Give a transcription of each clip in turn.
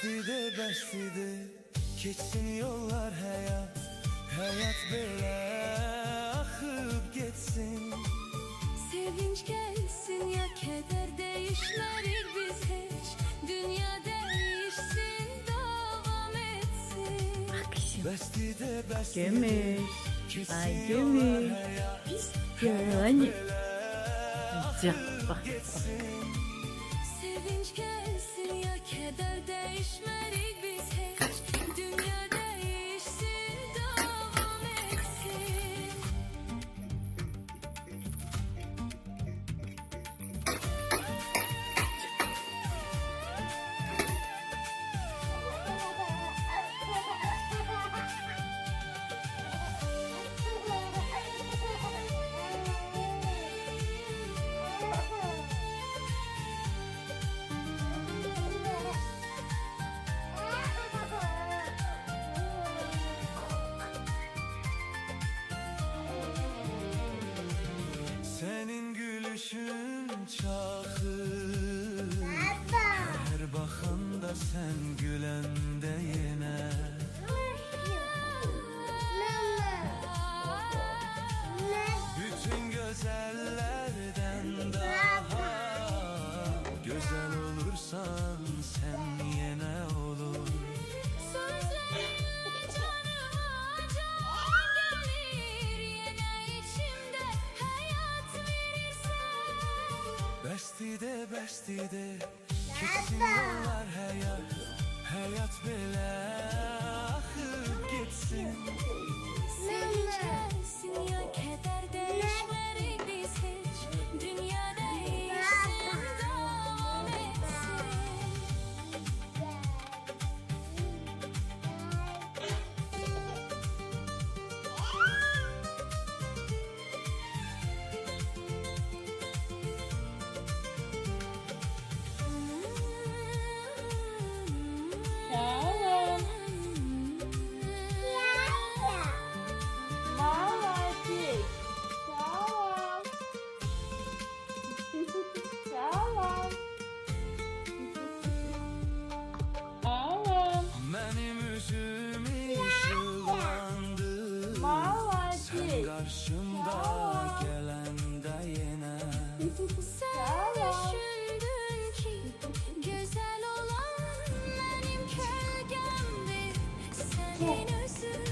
Bəstidir, keçsin yollar həyat, həyat belə axıb getsin. Sevinç gəlsin ya kədər, değişmərik biz heç. Dünya değişsin, davam etsin. Bəstidir, bəstidir, Gümüş. keçsin Ay yollar Gümüş. həyat, Yani. Can bak. Sevinç gəlsin ya kədər, değişmərik biz heç. Dünya değişsin, davam etsin. Senin gülüşün çaxır, hər baxanda sən güləndə yenə. Bütün gözəllərdən daha gözəl olursan sən yenə olur. Sözlerin canıma can gelir, yine içimde hayat verirsen. Bəstidir, bəstidir, keçsin yollar həyat, həyat belə axıb getsin. Sevinç gelsin ya keder, değişmerik biz hiç. Dünya değişsin, davam etsin. Молодец. Salam. Salam. Mənim üzüm işıqlandı, sən Молодец. qarşımda gələndə yenə. Sen düşündün ki güzel olan benim kölgemdir. Senin özün,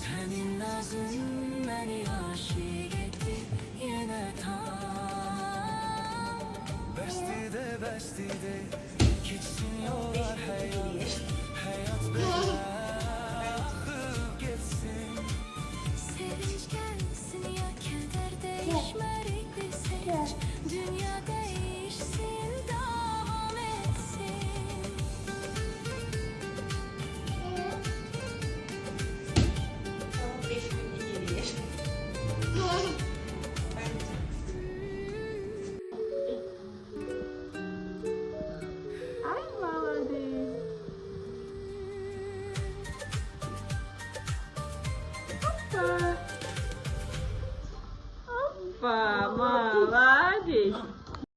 senin nazın beni aşık etti yine tam. Bəstidir, bəstidir, keçsin yollar həyat, həyat belə axıb getsin. Sevinç gelsin ya keder, değişmerik biz hiç. Dünya değişsin, davam etsin. Ay молодец. Опа. Опа, молодец.